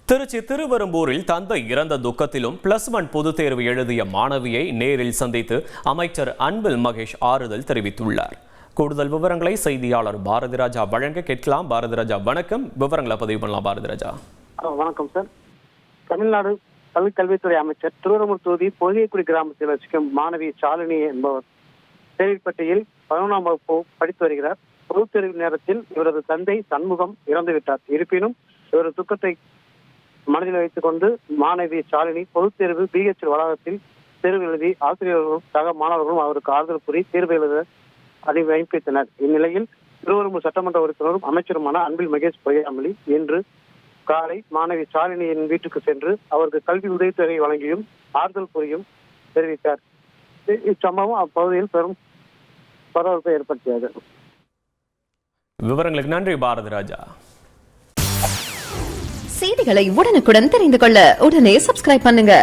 திருச்சி திருவெரும்பூரில் தந்தை இறந்த துக்கத்திலும் +1 பொதுத் தேர்வு எழுதிய மாணவியை நேரில் சந்தித்து அமைச்சர் அன்பில் மகேஷ் ஆறுதல் தெரிவித்துள்ளார். கூடுதல் விவரங்களை செய்தியாளர் பாரதிராஜா வழங்க கேட்கலாம். பாரதிராஜா வணக்கம். விவரங்களை பதிவு பண்ணலாம். பாரதிராஜா வணக்கம் சார். தமிழ்நாடு பள்ளிக்கல்வித்துறை அமைச்சர் திருவெரும்பூர் தொகுதி பொதியக்குடி கிராமத்தில் வசிக்கும் மாணவி சாலினி என்பவர் தேர்வுப்பட்டியில் 11ஆம் வகுப்பு படித்து வருகிறார். பொதுத் தேர்வு நேரத்தில் இவரது தந்தை சண்முகம் இறந்துவிட்டார். இருப்பினும் இவரது துக்கத்தை மனதில் வைத்துக் கொண்டு மாணவி சாலினி பொதுத் தேர்வு BH வளாகத்தில் தேர்வு எழுதி ஆசிரியர்களும் சக மாணவர்களும் அவருக்கு ஆறுதல் கூறி தேர்வு எழுத அனுப்பித்தனர். இந்நிலையில் திருவெரும்பூர் சட்டமன்ற உறுப்பினரும் அமைச்சருமான அன்பில் மகேஷ் பொய்யாமொழி இன்று காலை மாணவி சாலினியின் வீட்டுக்கு சென்று அவருக்கு கல்வி உதவித்தொகை வழங்கியும் ஆறுதல் கூறியும் தெரிவித்தார். இச்சம்பவம் அப்பகுதியில் பெரும் பரபரப்பை ஏற்படுத்தியது. விவரங்களுக்கு நன்றி பாரதிராஜா. செய்திகளை உடனுக்குடன் தெரிந்து கொள்ள உடனே சப்ஸ்கிரைப் பண்ணுங்க.